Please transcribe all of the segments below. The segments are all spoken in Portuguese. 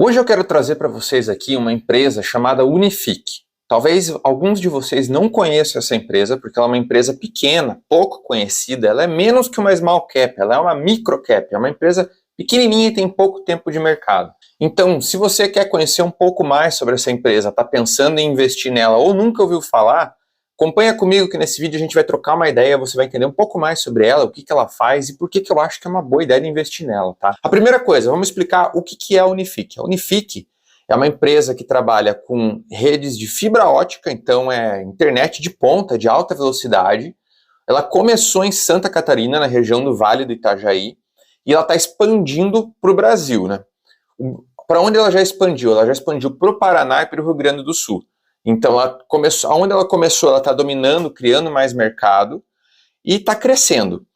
Hoje eu quero trazer para vocês aqui uma empresa chamada Unifique. Talvez alguns de vocês não conheçam essa empresa, porque ela é uma empresa pequena, pouco conhecida, ela é menos que uma small cap, ela é uma micro cap, é uma empresa pequenininha e tem pouco tempo de mercado. Então, se você quer conhecer um pouco mais sobre essa empresa, está pensando em investir nela ou nunca ouviu falar, acompanha comigo que nesse vídeo a gente vai trocar uma ideia, você vai entender um pouco mais sobre ela, o que ela faz e por que eu acho que é uma boa ideia de investir nela, tá? A primeira coisa, vamos explicar o que é a Unifique. A Unifique é uma empresa que trabalha com redes de fibra ótica, então é internet de ponta, de alta velocidade. Ela começou em Santa Catarina, na região do Vale do Itajaí, e ela está expandindo para o Brasil, né? Para onde ela já expandiu? Ela já expandiu para o Paraná e para o Rio Grande do Sul. Então, onde ela começou, ela está dominando, criando mais mercado e está crescendo.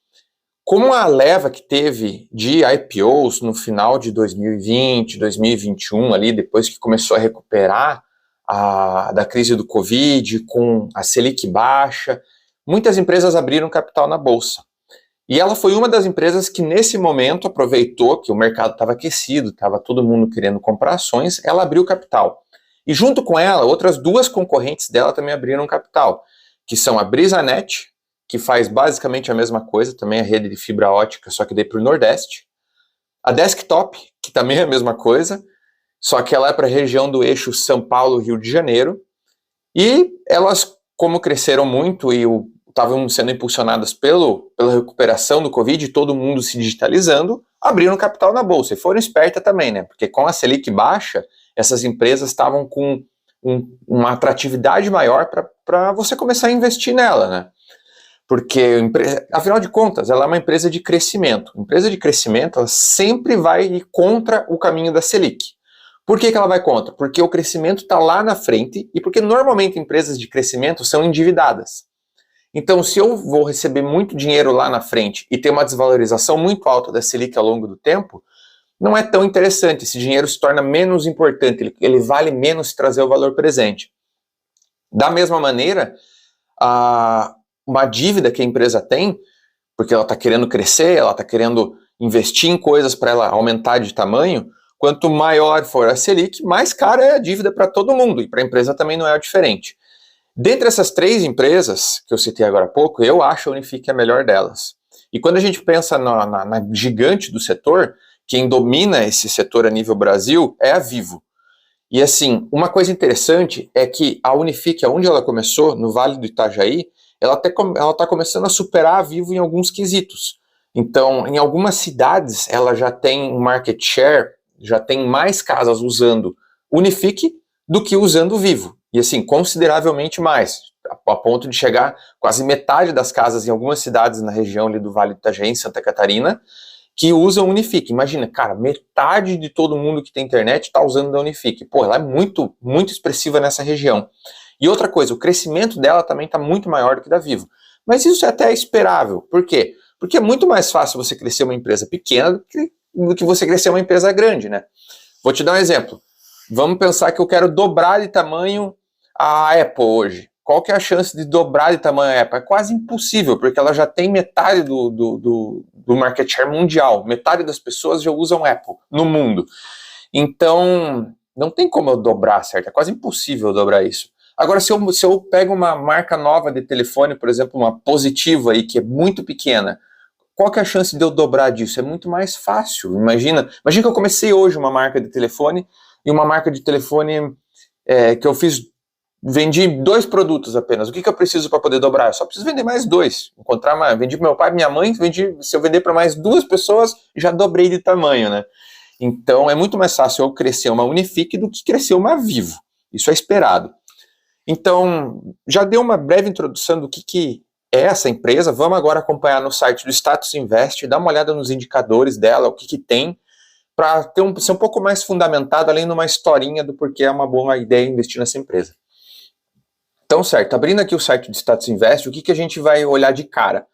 Como a leva que teve de IPOs no final de 2020, 2021, ali, depois que começou a recuperar da crise do Covid, com a Selic baixa, muitas empresas abriram capital na Bolsa. E ela foi uma das empresas que, nesse momento, aproveitou que o mercado estava aquecido, estava todo mundo querendo comprar ações, ela abriu capital. E junto com ela, outras duas concorrentes dela também abriram capital, que são a Brisanet, que faz basicamente a mesma coisa, também é rede de fibra ótica, só que daí para o Nordeste. A Desktop, que também é a mesma coisa, só que ela é para a região do eixo São Paulo-Rio de Janeiro. E elas, como cresceram muito e estavam sendo impulsionadas pela recuperação do Covid, todo mundo se digitalizando, abriram capital na Bolsa e foram espertas também, né? Porque com a Selic baixa, essas empresas estavam com uma atratividade maior para você começar a investir nela, né? Porque, afinal de contas, ela é uma empresa de crescimento. Empresa de crescimento, ela sempre vai ir contra o caminho da Selic. Por que ela vai contra? Porque o crescimento está lá na frente e porque normalmente empresas de crescimento são endividadas. Então, se eu vou receber muito dinheiro lá na frente e ter uma desvalorização muito alta da Selic ao longo do tempo, não é tão interessante, esse dinheiro se torna menos importante, ele vale menos trazer o valor presente. Da mesma maneira, uma dívida que a empresa tem, porque ela está querendo crescer, ela está querendo investir em coisas para ela aumentar de tamanho, quanto maior for a Selic, mais cara é a dívida para todo mundo, e para a empresa também não é diferente. Dentre essas três empresas que eu citei agora há pouco, eu acho a Unifique a melhor delas. E quando a gente pensa na gigante do setor, quem domina esse setor a nível Brasil é a Vivo. E assim, uma coisa interessante é que a Unifique, onde ela começou, no Vale do Itajaí, ela está começando a superar a Vivo em alguns quesitos. Então, em algumas cidades, ela já tem um market share, já tem mais casas usando Unifique do que usando Vivo. E assim, consideravelmente mais, a ponto de chegar quase metade das casas em algumas cidades na região ali do Vale do Itajaí, em Santa Catarina, que usam Unifique. Imagina, cara, metade de todo mundo que tem internet está usando a Unifique. Pô, ela é muito, muito expressiva nessa região. E outra coisa, o crescimento dela também está muito maior do que da Vivo. Mas isso é até esperável. Por quê? Porque é muito mais fácil você crescer uma empresa pequena do que você crescer uma empresa grande, né? Vou te dar um exemplo. Vamos pensar que eu quero dobrar de tamanho a Apple hoje. Qual que é a chance de dobrar de tamanho a Apple? É quase impossível, porque ela já tem metade do market share mundial. Metade das pessoas já usam Apple no mundo. Então, não tem como eu dobrar, certo? É quase impossível eu dobrar isso. Agora, se eu pego uma marca nova de telefone, por exemplo, uma Positivo aí, que é muito pequena, qual que é a chance de eu dobrar disso? É muito mais fácil. Imagina que eu comecei hoje uma marca de telefone, e uma marca de telefone que eu vendi 2 produtos apenas. O que eu preciso para poder dobrar? Eu só preciso vender mais 2. Vendi para meu pai e minha mãe, se eu vender para mais 2 pessoas, já dobrei de tamanho, né? Então é muito mais fácil eu crescer uma Unifique do que crescer uma Vivo. Isso é esperado. Então, já dei uma breve introdução do que é essa empresa. Vamos agora acompanhar no site do Status Invest, dar uma olhada nos indicadores dela, o que tem, para ser um pouco mais fundamentado, além de uma historinha do porquê é uma boa ideia investir nessa empresa. Então, certo, abrindo aqui o site do Status Invest, o que a gente vai olhar de cara?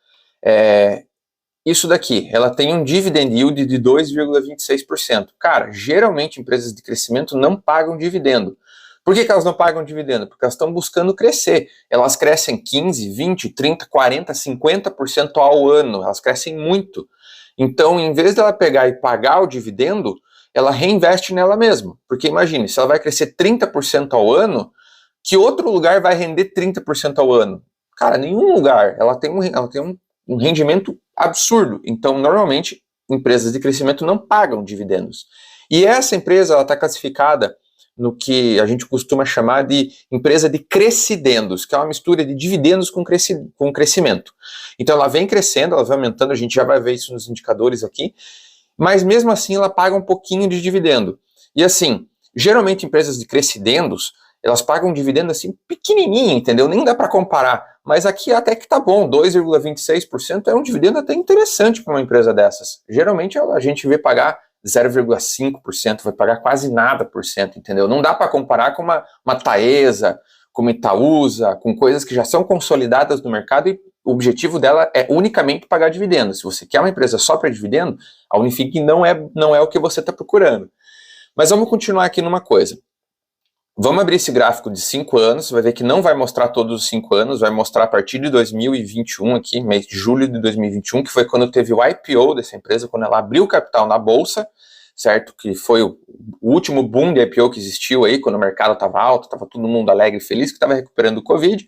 Isso daqui, ela tem um dividend yield de 2,26%. Cara, geralmente empresas de crescimento não pagam dividendo. Por que elas não pagam dividendo? Porque elas estão buscando crescer. Elas crescem 15, 20, 30, 40, 50% ao ano. Elas crescem muito. Então, em vez dela pegar e pagar o dividendo, ela reinveste nela mesma. Porque imagine, se ela vai crescer 30% ao ano, que outro lugar vai render 30% ao ano? Cara, nenhum lugar. Ela tem um rendimento absurdo. Então, normalmente, empresas de crescimento não pagam dividendos. E essa empresa está classificada no que a gente costuma chamar de empresa de crescidendos, que é uma mistura de dividendos com crescimento. Então ela vem crescendo, ela vai aumentando, a gente já vai ver isso nos indicadores aqui, mas mesmo assim ela paga um pouquinho de dividendo. E assim, geralmente empresas de crescidendos, elas pagam um dividendo assim pequenininho, entendeu? Nem dá para comparar, mas aqui até que tá bom, 2,26% é um dividendo até interessante para uma empresa dessas. Geralmente a gente vê pagar 0,5%, vai pagar quase nada por cento, entendeu? Não dá para comparar com uma Taesa, com uma Itaúsa, com coisas que já são consolidadas no mercado e o objetivo dela é unicamente pagar dividendo. Se você quer uma empresa só para dividendo, a Unifique não é o que você está procurando. Mas vamos continuar aqui numa coisa. Vamos abrir esse gráfico de 5 anos, você vai ver que não vai mostrar todos os 5 anos, vai mostrar a partir de 2021 aqui, mês de julho de 2021, que foi quando teve o IPO dessa empresa, quando ela abriu capital na bolsa, certo? Que foi o último boom de IPO que existiu aí, quando o mercado estava alto, estava todo mundo alegre e feliz, que estava recuperando o Covid.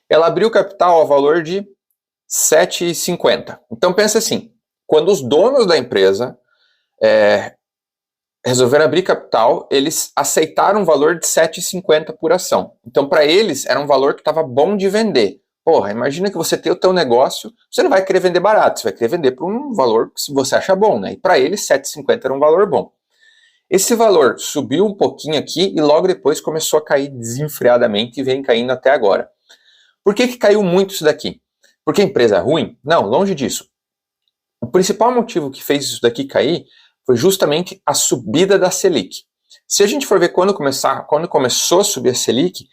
Ela abriu capital ao valor de R$ 7,50. Então pensa assim, quando os donos da empresa resolveram abrir capital, eles aceitaram um valor de 7,50 por ação. Então, para eles, era um valor que estava bom de vender. Porra, imagina que você tem o teu negócio, você não vai querer vender barato, você vai querer vender por um valor que você acha bom, né? E para eles, 7,50 era um valor bom. Esse valor subiu um pouquinho aqui e logo depois começou a cair desenfreadamente e vem caindo até agora. Por que caiu muito isso daqui? Porque a empresa é ruim? Não, longe disso. O principal motivo que fez isso daqui cair foi justamente a subida da Selic. Se a gente for ver quando começou a subir a Selic,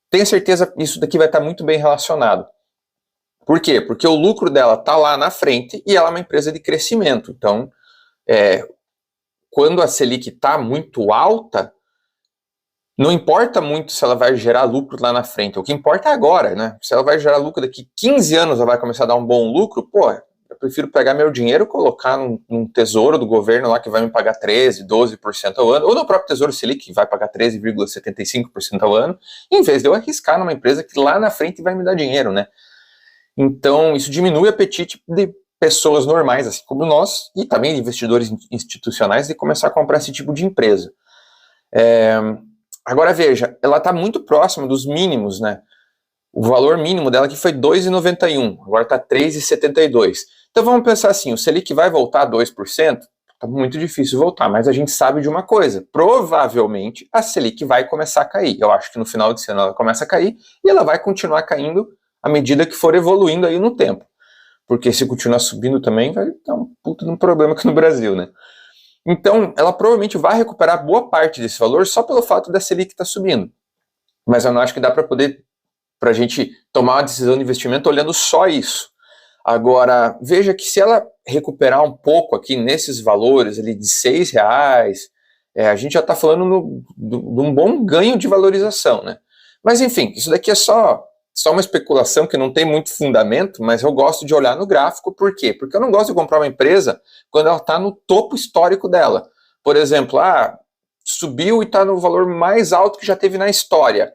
tenho certeza que isso daqui vai estar muito bem relacionado. Por quê? Porque o lucro dela está lá na frente e ela é uma empresa de crescimento. Então, quando a Selic está muito alta, não importa muito se ela vai gerar lucro lá na frente. O que importa é agora, né? Se ela vai gerar lucro daqui 15 anos, ela vai começar a dar um bom lucro, pô, eu prefiro pegar meu dinheiro e colocar num tesouro do governo lá que vai me pagar 13%, 12% ao ano, ou no próprio Tesouro Selic que vai pagar 13,75% ao ano, em vez de eu arriscar numa empresa que lá na frente vai me dar dinheiro, né? Então, isso diminui o apetite de pessoas normais, assim como nós, e também de investidores institucionais, de começar a comprar esse tipo de empresa. Agora veja, ela está muito próxima dos mínimos, né? O valor mínimo dela aqui foi 2,91, agora está 3,72. Então vamos pensar assim, o Selic vai voltar a 2%? Está muito difícil voltar, mas a gente sabe de uma coisa, provavelmente a Selic vai começar a cair. Eu acho que no final desse ano ela começa a cair e ela vai continuar caindo à medida que for evoluindo aí no tempo. Porque se continuar subindo também vai dar um puta de um problema aqui no Brasil, né? Então, ela provavelmente vai recuperar boa parte desse valor só pelo fato da Selic estar subindo. Mas eu não acho que dá para a gente tomar uma decisão de investimento olhando só isso. Agora, veja que se ela recuperar um pouco aqui nesses valores ali de R$6, a gente já está falando de um bom ganho de valorização, né? Mas enfim, isso daqui é só uma especulação que não tem muito fundamento, mas eu gosto de olhar no gráfico. Por quê? Porque eu não gosto de comprar uma empresa quando ela está no topo histórico dela. Por exemplo, subiu e está no valor mais alto que já teve na história.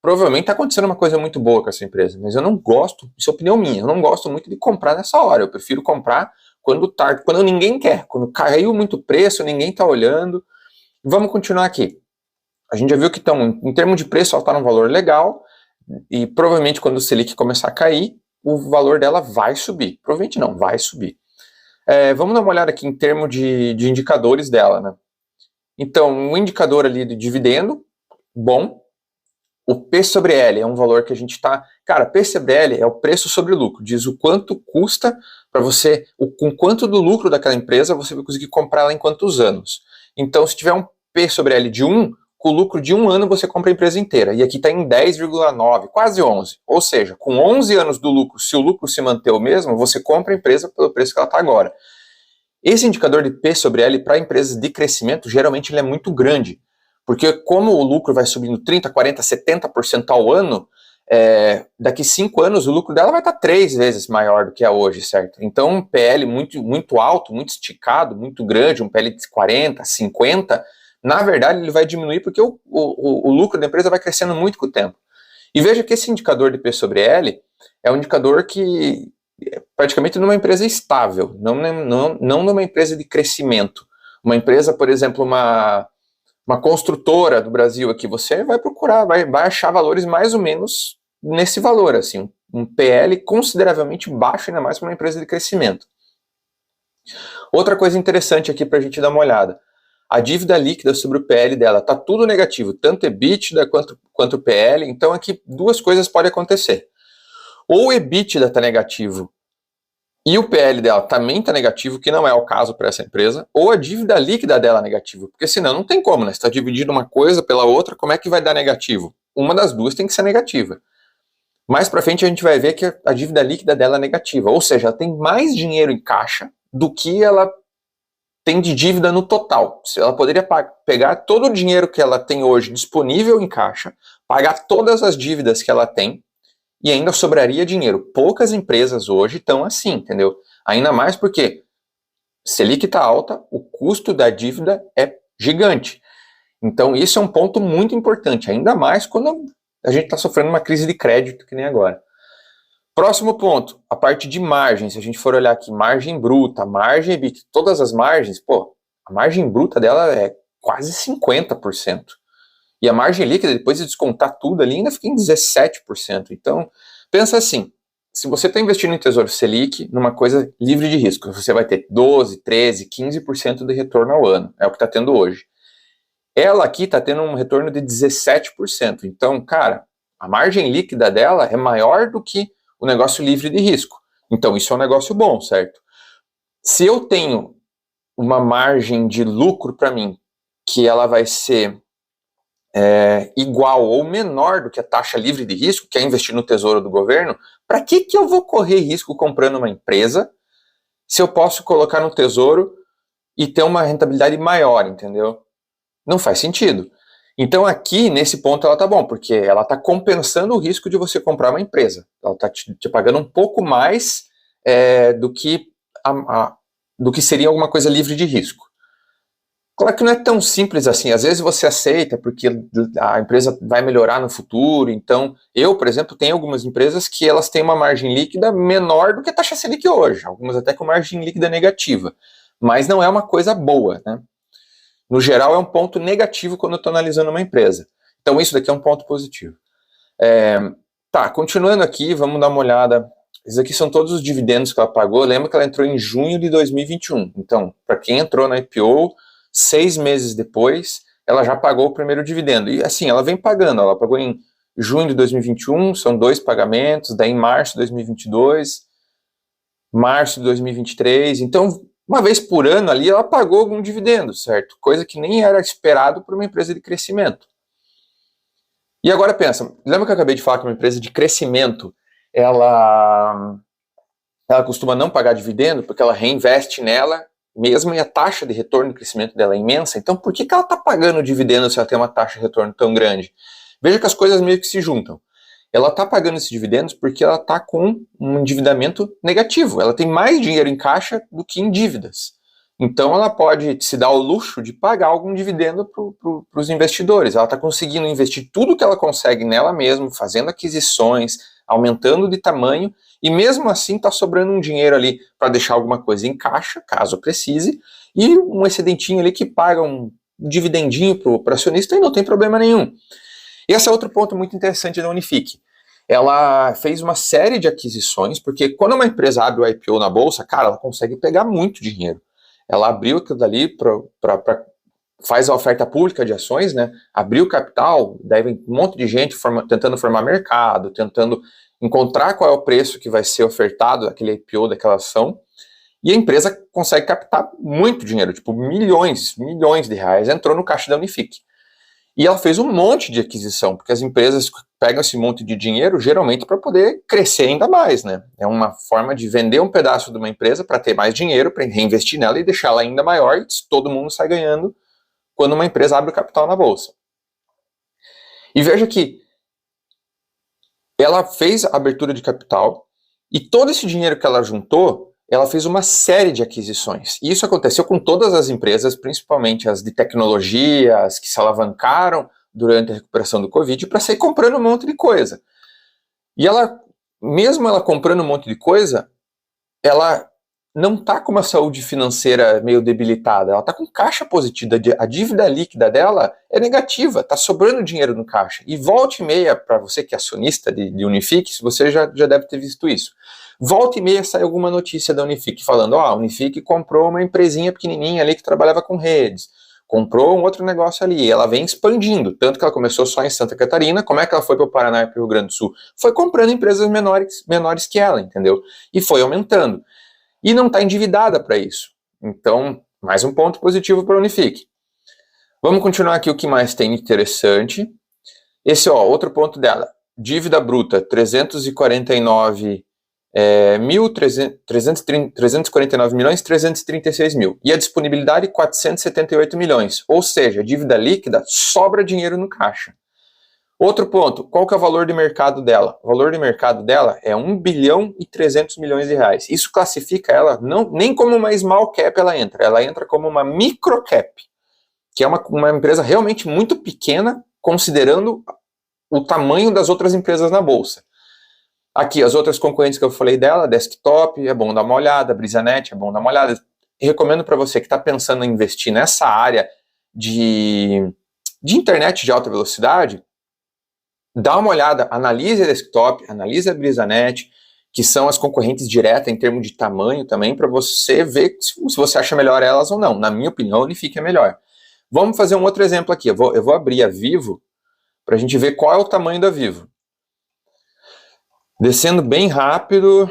Provavelmente está acontecendo uma coisa muito boa com essa empresa, mas eu não gosto, isso é opinião minha, eu não gosto muito de comprar nessa hora. Eu prefiro comprar quando ninguém quer, quando caiu muito o preço, ninguém está olhando. Vamos continuar aqui. A gente já viu que em termos de preço, ela está num valor legal, e provavelmente quando o Selic começar a cair, o valor dela vai subir. Provavelmente não, vai subir. Vamos dar uma olhada aqui em termos de indicadores dela, né? Então, um indicador ali de dividendo, bom. O P sobre L é um valor que a gente está... Cara, P sobre L é o preço sobre lucro. Diz o quanto custa para você... Com quanto do lucro daquela empresa você vai conseguir comprar ela em quantos anos. Então, se tiver um P sobre L de 1, com o lucro de 1 ano você compra a empresa inteira. E aqui está em 10,9, quase 11. Ou seja, com 11 anos do lucro, se o lucro se manter o mesmo, você compra a empresa pelo preço que ela está agora. Esse indicador de P sobre L para empresas de crescimento, geralmente ele é muito grande. Porque como o lucro vai subindo 30%, 40%, 70% ao ano, daqui 5 anos o lucro dela vai estar 3 vezes maior do que é hoje, certo? Então um PL muito, muito alto, muito esticado, muito grande, um PL de 40, 50, na verdade ele vai diminuir porque o lucro da empresa vai crescendo muito com o tempo. E veja que esse indicador de P sobre L é um indicador que praticamente numa empresa estável, não numa empresa de crescimento. Uma empresa, por exemplo, uma construtora do Brasil aqui, você vai procurar, vai achar valores mais ou menos nesse valor, assim, um PL consideravelmente baixo, ainda mais para uma empresa de crescimento. Outra coisa interessante aqui para a gente dar uma olhada, a dívida líquida sobre o PL dela está tudo negativo, tanto EBITDA quanto PL, então aqui 2 coisas podem acontecer. Ou o EBITDA está negativo e o PL dela também está negativo, que não é o caso para essa empresa, ou a dívida líquida dela é negativa, porque senão não tem como, né? Você está dividindo uma coisa pela outra, como é que vai dar negativo? Uma das duas tem que ser negativa. Mais para frente a gente vai ver que a dívida líquida dela é negativa, ou seja, ela tem mais dinheiro em caixa do que ela tem de dívida no total. Ela poderia pegar todo o dinheiro que ela tem hoje disponível em caixa, pagar todas as dívidas que ela tem, e ainda sobraria dinheiro. Poucas empresas hoje estão assim, entendeu? Ainda mais porque Selic está alta, o custo da dívida é gigante. Então isso é um ponto muito importante, ainda mais quando a gente está sofrendo uma crise de crédito, que nem agora. Próximo ponto, a parte de margem. Se a gente for olhar aqui, margem bruta, margem EBITDA, todas as margens, a margem bruta dela é quase 50%. E a margem líquida, depois de descontar tudo ali, ainda fica em 17%. Então, pensa assim, se você está investindo em Tesouro Selic, numa coisa livre de risco, você vai ter 12, 13, 15% de retorno ao ano. É o que está tendo hoje. Ela aqui está tendo um retorno de 17%. Então, cara, a margem líquida dela é maior do que o negócio livre de risco. Então, isso é um negócio bom, certo? Se eu tenho uma margem de lucro para mim, que ela vai ser igual ou menor do que a taxa livre de risco, que é investir no tesouro do governo, para que eu vou correr risco comprando uma empresa se eu posso colocar no tesouro e ter uma rentabilidade maior, entendeu? Não faz sentido. Então aqui, nesse ponto, ela tá bom, porque ela tá compensando o risco de você comprar uma empresa. Ela tá te pagando um pouco mais do que seria alguma coisa livre de risco. Claro que não é tão simples assim. Às vezes você aceita porque a empresa vai melhorar no futuro. Então, eu, por exemplo, tenho algumas empresas que elas têm uma margem líquida menor do que a taxa Selic hoje. Algumas até com margem líquida negativa. Mas não é uma coisa boa, né? No geral, é um ponto negativo quando eu estou analisando uma empresa. Então, isso daqui é um ponto positivo. Continuando aqui, vamos dar uma olhada. Esses aqui são todos os dividendos que ela pagou. Lembra que ela entrou em junho de 2021. Então, para quem entrou na IPO, 6 meses depois, ela já pagou o primeiro dividendo. E assim, ela vem pagando. Ela pagou em junho de 2021, são 2 pagamentos. Daí em março de 2022, março de 2023. Então, uma vez por ano ali, ela pagou algum dividendo, certo? Coisa que nem era esperado por uma empresa de crescimento. E agora pensa, lembra que eu acabei de falar que uma empresa de crescimento, ela costuma não pagar dividendo porque ela reinveste nela mesmo e a taxa de retorno de crescimento dela é imensa. Então por que ela está pagando dividendo se ela tem uma taxa de retorno tão grande? Veja que as coisas meio que se juntam. Ela está pagando esses dividendos porque ela está com um endividamento negativo. Ela tem mais dinheiro em caixa do que em dívidas. Então ela pode se dar o luxo de pagar algum dividendo para os investidores. Ela está conseguindo investir tudo que ela consegue nela mesma, fazendo aquisições, aumentando de tamanho, e mesmo assim está sobrando um dinheiro ali para deixar alguma coisa em caixa, caso precise, e um excedentinho ali que paga um dividendinho para o acionista e não tem problema nenhum. E esse é outro ponto muito interessante da Unifique. Ela fez uma série de aquisições, porque quando uma empresa abre o IPO na bolsa, cara, ela consegue pegar muito dinheiro. Ela abriu aquilo dali faz a oferta pública de ações, né? Abriu capital, daí vem um monte de gente tentando formar mercado, tentando encontrar qual é o preço que vai ser ofertado daquele IPO, daquela ação, e a empresa consegue captar muito dinheiro, tipo milhões de reais, entrou no caixa da Unifique. E ela fez um monte de aquisição, porque as empresas pegam esse monte de dinheiro geralmente para poder crescer ainda mais, né? É uma forma de vender um pedaço de uma empresa para ter mais dinheiro, para reinvestir nela e deixar ela ainda maior, e todo mundo sai ganhando quando uma empresa abre o capital na bolsa. E veja que ela fez a abertura de capital e todo esse dinheiro que ela juntou, ela fez uma série de aquisições. E isso aconteceu com todas as empresas, principalmente as de tecnologia, as que se alavancaram durante a recuperação do Covid, para sair comprando um monte de coisa. E ela, mesmo ela comprando um monte de coisa, ela não está com uma saúde financeira meio debilitada, ela está com caixa positiva, a dívida líquida dela é negativa, está sobrando dinheiro no caixa. E volta e meia, para você que é acionista de Unifique, você já deve ter visto isso. Volta e meia sai alguma notícia da Unifique falando, a Unifique comprou uma empresinha pequenininha ali que trabalhava com redes, comprou um outro negócio ali, e ela vem expandindo, tanto que ela começou só em Santa Catarina. Como é que ela foi para o Paraná e para o Rio Grande do Sul? Foi comprando empresas menores que ela, entendeu? E foi aumentando. E não está endividada para isso. Então, mais um ponto positivo para a Unifique. Vamos continuar aqui o que mais tem interessante. Esse, outro ponto dela. Dívida bruta, 349 milhões 336 mil. E a disponibilidade, 478 milhões. Ou seja, dívida líquida, sobra dinheiro no caixa. Outro ponto, qual que é o valor de mercado dela? O valor de mercado dela é 1 bilhão e 300 milhões de reais. Isso classifica ela, nem como uma small cap ela entra como uma micro cap, que é uma empresa realmente muito pequena, considerando o tamanho das outras empresas na bolsa. Aqui, as outras concorrentes que eu falei dela, Desktop, é bom dar uma olhada, BrisaNet, é bom dar uma olhada. Recomendo para você que está pensando em investir nessa área de internet de alta velocidade, dá uma olhada, analise a Desktop, analise a BrisaNet, que são as concorrentes diretas em termos de tamanho também, para você ver se você acha melhor elas ou não. Na minha opinião, a Unifique é melhor. Vamos fazer um outro exemplo aqui. Eu vou abrir a Vivo para a gente ver qual é o tamanho da Vivo. Descendo bem rápido,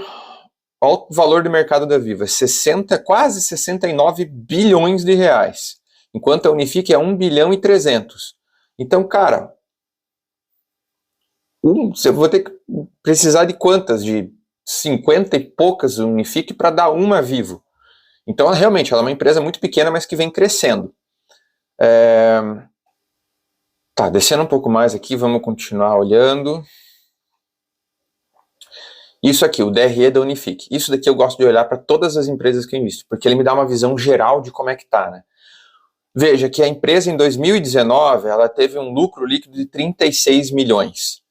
olha o valor de mercado da Vivo, é quase 69 bilhões de reais, enquanto a Unifique é 1 bilhão e 300. Então, cara, você vai ter que precisar de quantas? De 50 e poucas Unifique para dar uma Vivo. Então, realmente, ela é uma empresa muito pequena, mas que vem crescendo. Tá, descendo um pouco mais aqui, vamos continuar olhando. Isso aqui, o DRE da Unifique. Isso daqui eu gosto de olhar para todas as empresas que eu invisto, porque ele me dá uma visão geral de como é que tá, né? Veja que a empresa em 2019, ela teve um lucro líquido de 36 milhões.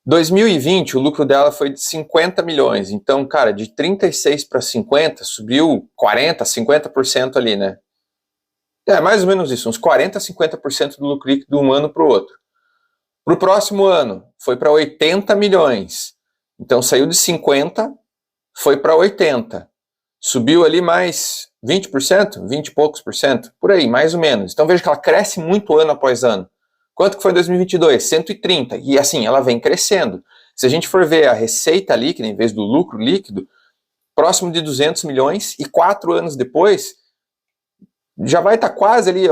2020, o lucro dela foi de 50 milhões. Então, cara, de 36 para 50, subiu 40, 50% ali, né? É mais ou menos isso, uns 40, 50% do lucro líquido de um ano para o outro. Para o próximo ano, foi para 80 milhões. Então, saiu de 50, foi para 80. Subiu ali mais 20%, 20 e poucos por cento, por aí, mais ou menos. Então, veja que ela cresce muito ano após ano. Quanto que foi em 2022? 130. E assim, ela vem crescendo. Se a gente for ver a receita líquida, em vez do lucro líquido, próximo de 200 milhões, e 4 anos depois, já vai estar quase ali,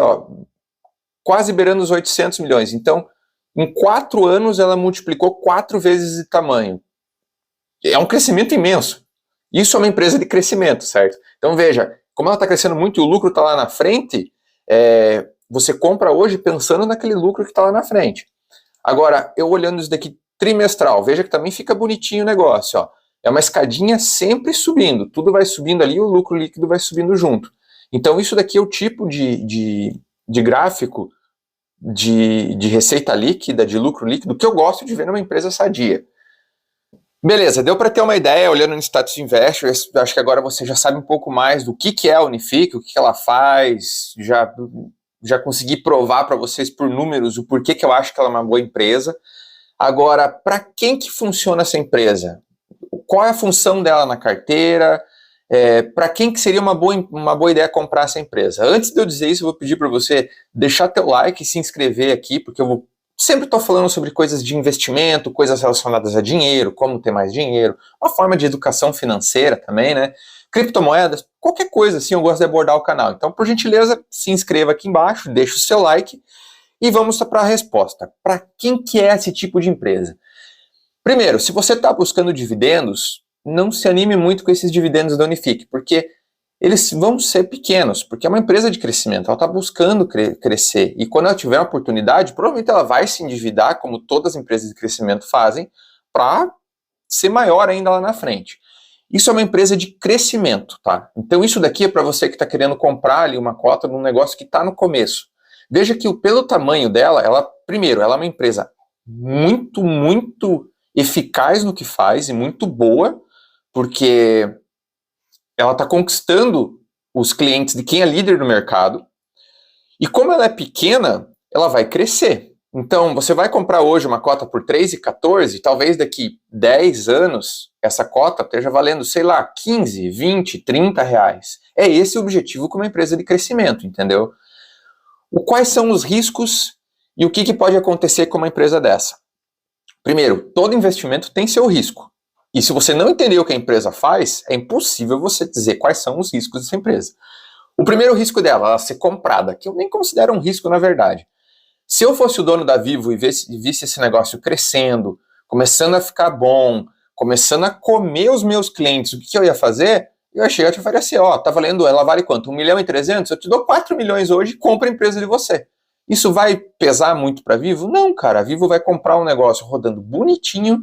quase beirando os 800 milhões. Então, em 4 anos, ela multiplicou 4 vezes de tamanho. É um crescimento imenso. Isso é uma empresa de crescimento, certo? Então, veja, como ela está crescendo muito e o lucro está lá na frente, você compra hoje pensando naquele lucro que está lá na frente. Agora, eu olhando isso daqui trimestral, veja que também fica bonitinho o negócio. É uma escadinha sempre subindo, tudo vai subindo ali e o lucro líquido vai subindo junto. Então, isso daqui é o tipo de gráfico de receita líquida, de lucro líquido, que eu gosto de ver numa empresa sadia. Beleza, deu para ter uma ideia olhando no Status Invest. Eu acho que agora você já sabe um pouco mais do que é a Unifique, o que ela faz, já consegui provar para vocês por números o porquê que eu acho que ela é uma boa empresa. Agora, para quem que funciona essa empresa? Qual é a função dela na carteira? Para quem que seria uma boa ideia comprar essa empresa? Antes de eu dizer isso, eu vou pedir para você deixar teu like e se inscrever aqui, porque eu sempre estou falando sobre coisas de investimento, coisas relacionadas a dinheiro, como ter mais dinheiro, uma forma de educação financeira também, né? Criptomoedas, qualquer coisa assim, eu gosto de abordar o canal. Então, por gentileza, se inscreva aqui embaixo, deixa o seu like e vamos para a resposta. Para quem que é esse tipo de empresa? Primeiro, se você está buscando dividendos, não se anime muito com esses dividendos da Unifique, porque eles vão ser pequenos, porque é uma empresa de crescimento, ela está buscando crescer, e quando ela tiver a oportunidade, provavelmente ela vai se endividar, como todas as empresas de crescimento fazem, para ser maior ainda lá na frente. Isso é uma empresa de crescimento, tá? Então isso daqui é para você que está querendo comprar ali uma cota num negócio que está no começo. Veja que pelo tamanho dela, primeiro, ela é uma empresa muito, muito eficaz no que faz e muito boa, porque ela está conquistando os clientes de quem é líder no mercado. E como ela é pequena, ela vai crescer. Então, você vai comprar hoje uma cota por R$3,14, talvez daqui 10 anos, essa cota esteja valendo, sei lá, 15, 20, 30 reais. É esse o objetivo com uma empresa de crescimento, entendeu? Quais são os riscos e o que pode acontecer com uma empresa dessa? Primeiro, todo investimento tem seu risco. E se você não entender o que a empresa faz, é impossível você dizer quais são os riscos dessa empresa. O primeiro risco dela, ela ser comprada, que eu nem considero um risco na verdade. Se eu fosse o dono da Vivo e visse esse negócio crescendo, começando a ficar bom, começando a comer os meus clientes, o que eu ia fazer? Eu ia chegar e te oferecer, tá valendo, ela vale quanto? 1.300.000? Eu te dou 4 milhões hoje e compro a empresa de você. Isso vai pesar muito para a Vivo? Não, cara, a Vivo vai comprar um negócio rodando bonitinho,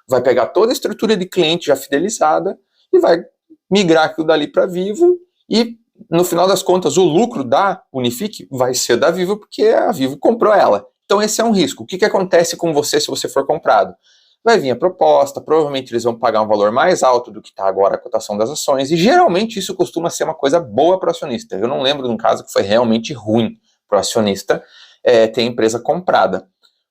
vai pegar toda a estrutura de cliente já fidelizada e vai migrar aquilo dali para a Vivo e no final das contas, o lucro da Unifique vai ser da Vivo, porque a Vivo comprou ela. Então esse é um risco. O que acontece com você se você for comprado? Vai vir a proposta, provavelmente eles vão pagar um valor mais alto do que está agora a cotação das ações, e geralmente isso costuma ser uma coisa boa para o acionista. Eu não lembro de um caso que foi realmente ruim para o acionista ter a empresa comprada.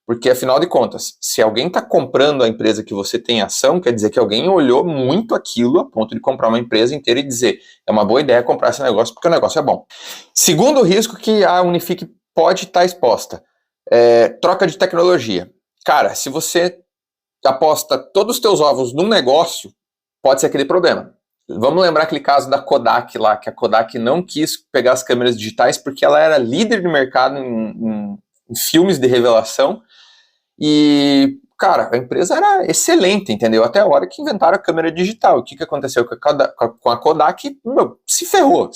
Porque, afinal de contas, se alguém está comprando a empresa que você tem ação, quer dizer que alguém olhou muito aquilo a ponto de comprar uma empresa inteira e dizer, é uma boa ideia comprar esse negócio porque o negócio é bom. Segundo risco que a Unifique pode estar exposta, troca de tecnologia. Cara, se você aposta todos os teus ovos num negócio, pode ser aquele problema. Vamos lembrar aquele caso da Kodak lá, que a Kodak não quis pegar as câmeras digitais porque ela era líder de mercado em filmes de revelação. E, cara, a empresa era excelente, entendeu? Até a hora que inventaram a câmera digital. O que aconteceu com a Kodak? Se ferrou.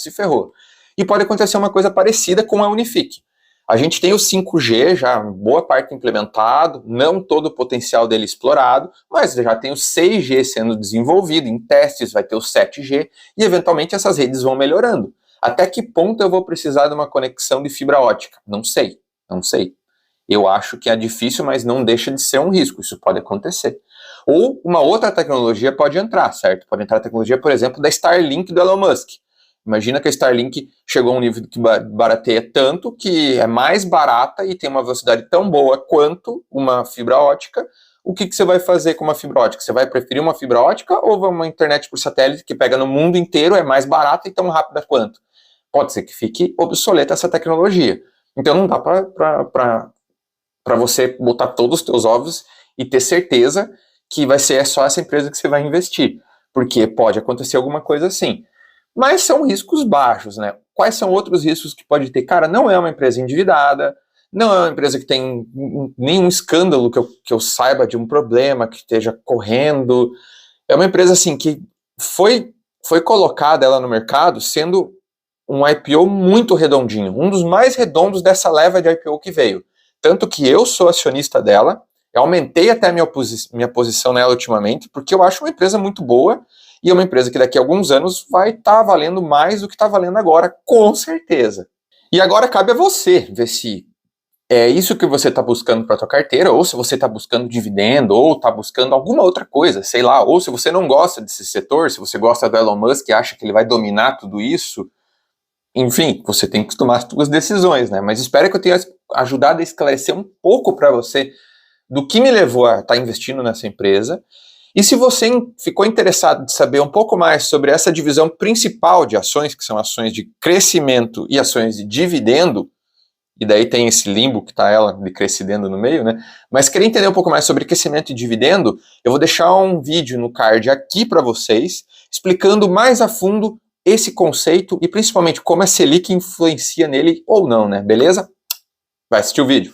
E pode acontecer uma coisa parecida com a Unifique. A gente tem o 5G já, boa parte implementado, não todo o potencial dele explorado, mas já tem o 6G sendo desenvolvido, em testes vai ter o 7G, e eventualmente essas redes vão melhorando. Até que ponto eu vou precisar de uma conexão de fibra ótica? Não sei. Eu acho que é difícil, mas não deixa de ser um risco, isso pode acontecer. Ou uma outra tecnologia pode entrar, certo? Pode entrar a tecnologia, por exemplo, da Starlink do Elon Musk. Imagina que a Starlink chegou a um nível que barateia tanto que é mais barata e tem uma velocidade tão boa quanto uma fibra ótica. O que você vai fazer com uma fibra ótica? Você vai preferir uma fibra ótica ou uma internet por satélite que pega no mundo inteiro, é mais barata e tão rápida quanto? Pode ser que fique obsoleta essa tecnologia. Então não dá para você botar todos os teus ovos e ter certeza que vai ser só essa empresa que você vai investir, porque pode acontecer alguma coisa assim. Mas são riscos baixos, né? Quais são outros riscos que pode ter? Cara, não é uma empresa endividada, não é uma empresa que tem nenhum escândalo que eu saiba de um problema, que esteja correndo. É uma empresa assim que foi colocada ela no mercado sendo um IPO muito redondinho, um dos mais redondos dessa leva de IPO que veio. Tanto que eu sou acionista dela, eu aumentei até minha posição nela ultimamente, porque eu acho uma empresa muito boa, e é uma empresa que daqui a alguns anos vai estar valendo mais do que está valendo agora, com certeza. E agora cabe a você ver se é isso que você está buscando para a sua carteira, ou se você está buscando dividendo, ou está buscando alguma outra coisa, sei lá, ou se você não gosta desse setor, se você gosta do Elon Musk e acha que ele vai dominar tudo isso. Enfim, você tem que tomar as suas decisões, né? Mas espero que eu tenha ajudado a esclarecer um pouco para você do que me levou a estar investindo nessa empresa. E se você ficou interessado em saber um pouco mais sobre essa divisão principal de ações, que são ações de crescimento e ações de dividendo, e daí tem esse limbo que está ela de crescimento no meio, né? Mas queria entender um pouco mais sobre crescimento e dividendo, eu vou deixar um vídeo no card aqui para vocês, explicando mais a fundo esse conceito e principalmente como a Selic influencia nele ou não, né? Beleza? Vai assistir o vídeo.